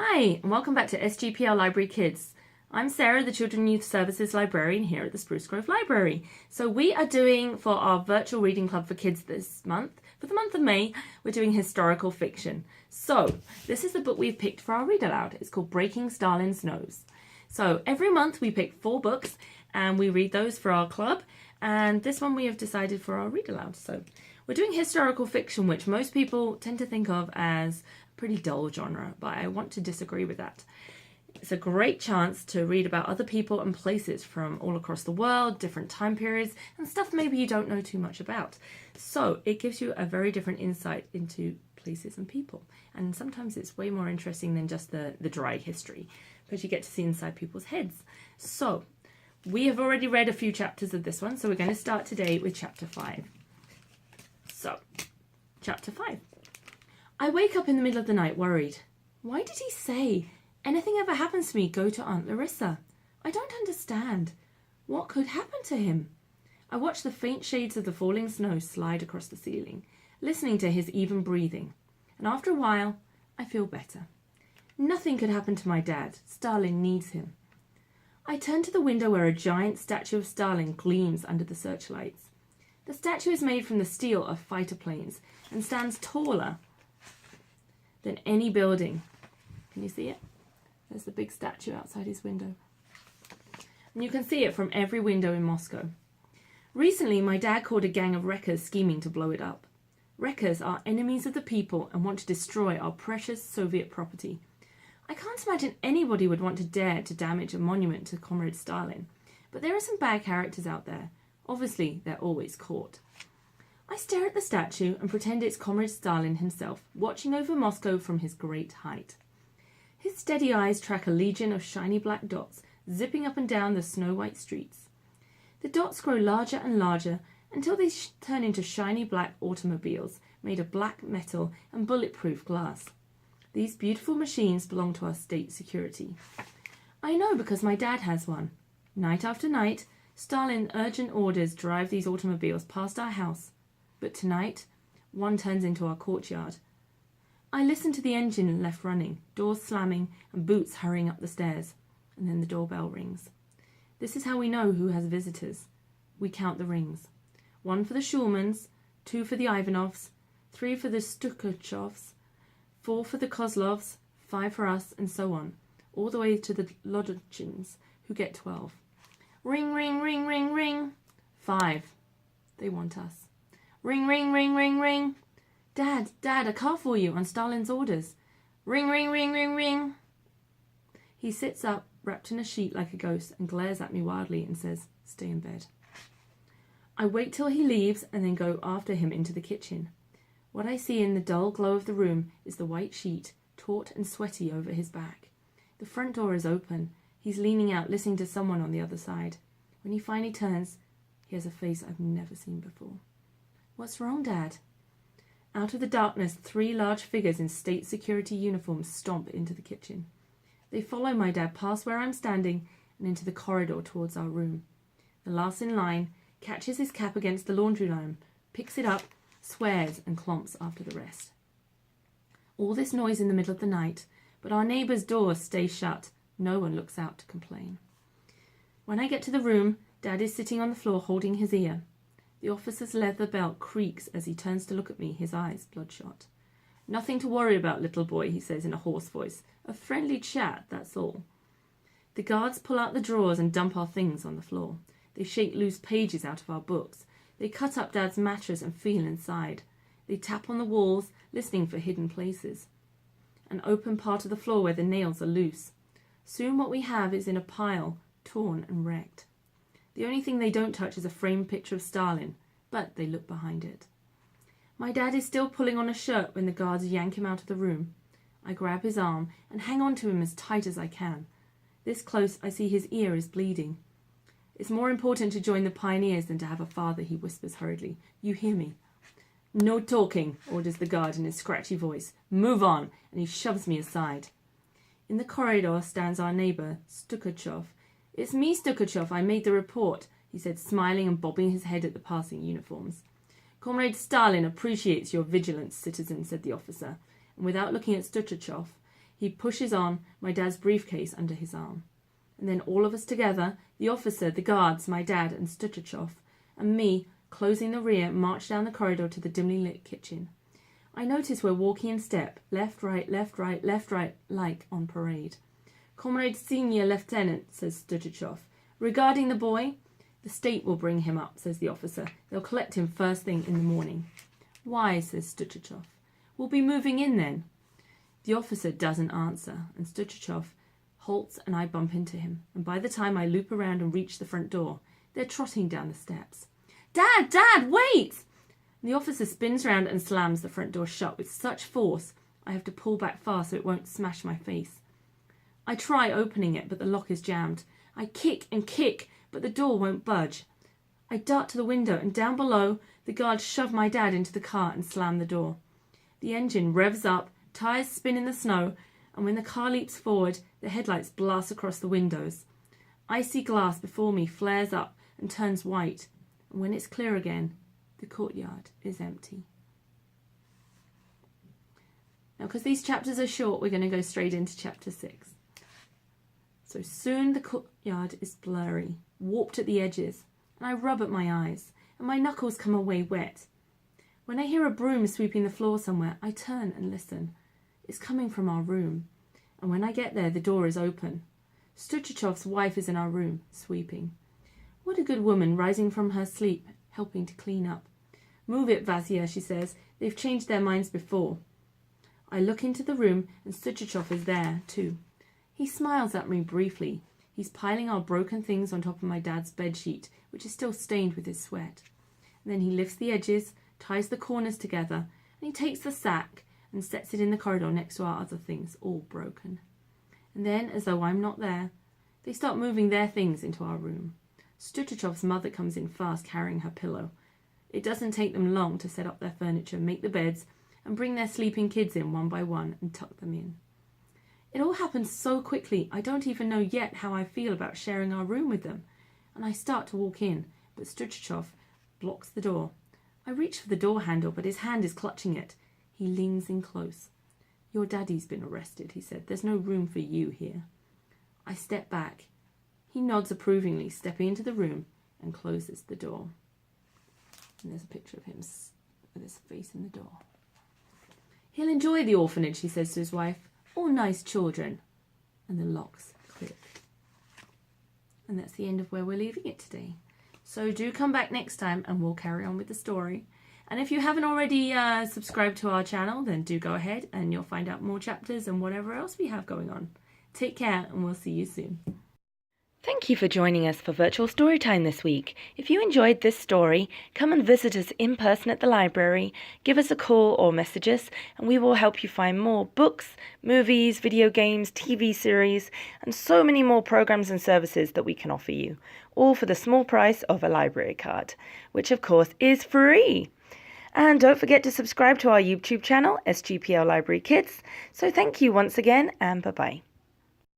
Hi, and welcome back to SGPL Library Kids. I'm Sarah, the Children and Youth Services Librarian here at the Spruce Grove Library. So we are doing, for our virtual reading club for kids this month, for the month of May, we're doing historical fiction. So this is the book we've picked for our read aloud. It's called Breaking Stalin's Nose. So every month we pick 4 books and we read those for our club. And this one we have decided for our read aloud. So we're doing historical fiction, which most people tend to think of as pretty dull genre, but I want to disagree with that. It's a great chance to read about other people and places from all across the world, different time periods, and stuff maybe you don't know too much about. So it gives you a very different insight into places and people. And sometimes it's way more interesting than just the dry history, because you get to see inside people's heads. So we have already read a few chapters of this one, so we're going to start today with chapter 5. So, chapter 5. I wake up in the middle of the night worried. Why did he say, anything ever happens to me, go to Aunt Larissa? I don't understand. What could happen to him? I watch the faint shades of the falling snow slide across the ceiling, listening to his even breathing. And after a while, I feel better. Nothing could happen to my dad. Stalin needs him. I turn to the window where a giant statue of Stalin gleams under the searchlights. The statue is made from the steel of fighter planes and stands taller than any building. Can you see it? There's the big statue outside his window. And you can see it from every window in Moscow. Recently, my dad caught a gang of wreckers scheming to blow it up. Wreckers are enemies of the people and want to destroy our precious Soviet property. I can't imagine anybody would want to dare to damage a monument to Comrade Stalin, but there are some bad characters out there. Obviously, they're always caught. I stare at the statue and pretend it's Comrade Stalin himself, watching over Moscow from his great height. His steady eyes track a legion of shiny black dots zipping up and down the snow-white streets. The dots grow larger and larger until they turn into shiny black automobiles made of black metal and bulletproof glass. These beautiful machines belong to our state security. I know because my dad has one. Night after night, Stalin urgent orders drive these automobiles past our house. But tonight, one turns into our courtyard. I listen to the engine left running, doors slamming, and boots hurrying up the stairs. And then the doorbell rings. This is how we know who has visitors. We count the rings. 1 for the Schulmans, 2 for the Ivanovs, 3 for the Stukachovs, 4 for the Kozlovs, 5 for us, and so on, all the way to the Lodochins, who get 12. Ring, ring, ring, ring, ring. 5. They want us. Ring, ring, ring, ring, ring. Dad, a car for you on Stalin's orders. Ring, ring, ring, ring, ring. He sits up, wrapped in a sheet like a ghost, and glares at me wildly and says, stay in bed. I wait till he leaves and then go after him into the kitchen. What I see in the dull glow of the room is the white sheet, taut and sweaty over his back. The front door is open. He's leaning out, listening to someone on the other side. When he finally turns, he has a face I've never seen before. What's wrong, Dad? Out of the darkness, 3 large figures in state security uniforms stomp into the kitchen. They follow my dad past where I'm standing and into the corridor towards our room. The last in line catches his cap against the laundry line, picks it up, swears and clomps after the rest. All this noise in the middle of the night, but our neighbour's door stays shut. No one looks out to complain. When I get to the room, Dad is sitting on the floor holding his ear. The officer's leather belt creaks as he turns to look at me, his eyes bloodshot. Nothing to worry about, little boy, he says in a hoarse voice. A friendly chat, that's all. The guards pull out the drawers and dump our things on the floor. They shake loose pages out of our books. They cut up Dad's mattress and feel inside. They tap on the walls, listening for hidden places. An open part of the floor where the nails are loose. Soon what we have is in a pile, torn and wrecked. The only thing they don't touch is a framed picture of Stalin, but they look behind it. My dad is still pulling on a shirt when the guards yank him out of the room. I grab his arm and hang on to him as tight as I can. This close, I see his ear is bleeding. It's more important to join the pioneers than to have a father, he whispers hurriedly. You hear me? No talking, orders the guard in his scratchy voice. Move on, and he shoves me aside. In the corridor stands our neighbour, Stukachov. It's me, Stukachov, I made the report, he said, smiling and bobbing his head at the passing uniforms. Comrade Stalin appreciates your vigilance, citizen, said the officer, and without looking at Stukachov, He pushes on my dad's briefcase under his arm. And then all of us together, the officer, the guards, my dad and Stuchachov, and me, closing the rear, march down the corridor to the dimly lit kitchen. I notice we're walking in step, left, right, like on parade. Comrade Senior Lieutenant, says Stuchachov. Regarding the boy, the state will bring him up, says the officer. They'll collect him first thing in the morning. Why, says Stuchachov. We'll be moving in then. The officer doesn't answer, and Stuchachov halts and I bump into him. And by the time I loop around and reach the front door, they're trotting down the steps. Dad, wait! The officer spins round and slams the front door shut with such force I have to pull back fast so it won't smash my face. I try opening it, but the lock is jammed. I kick and kick, but the door won't budge. I dart to the window, and down below, the guards shove my dad into the car and slam the door. The engine revs up, tires spin in the snow, and when the car leaps forward, the headlights blast across the windows. Icy glass before me flares up and turns white, and when it's clear again, the courtyard is empty. Now, because these chapters are short, we're going to go straight into chapter 6. So soon the courtyard is blurry, warped at the edges, and I rub at my eyes, and my knuckles come away wet. When I hear a broom sweeping the floor somewhere, I turn and listen. It's coming from our room, and when I get there, the door is open. Stuchachov's wife is in our room, sweeping. What a good woman, rising from her sleep, helping to clean up. Move it, Vasya, she says. They've changed their minds before. I look into the room, and Stuchachov is there, too. He smiles at me briefly. He's piling our broken things on top of my dad's bedsheet, which is still stained with his sweat. And then he lifts the edges, ties the corners together, and he takes the sack and sets it in the corridor next to our other things, all broken. And then, as though I'm not there, they start moving their things into our room. Stuchachov's mother comes in fast, carrying her pillow. It doesn't take them long to set up their furniture, make the beds, and bring their sleeping kids in one by one and tuck them in. It all happens so quickly, I don't even know yet how I feel about sharing our room with them. And I start to walk in, but Stuchachov blocks the door. I reach for the door handle, but his hand is clutching it. He leans in close. Your daddy's been arrested, he said. There's no room for you here. I step back. He nods approvingly, stepping into the room and closes the door. And there's a picture of him with his face in the door. He'll enjoy the orphanage, he says to his wife. All nice children. And the locks click. And that's the end of where we're leaving it today. So do come back next time and we'll carry on with the story. And if you haven't already subscribed to our channel, then do go ahead and you'll find out more chapters and whatever else we have going on. Take care and we'll see you soon. Thank you for joining us for Virtual Storytime this week. If you enjoyed this story, come and visit us in person at the library, give us a call or message us, and we will help you find more books, movies, video games, TV series, and so many more programs and services that we can offer you, all for the small price of a library card, which of course is free. And don't forget to subscribe to our YouTube channel, SGPL Library Kids. So thank you once again, and bye-bye.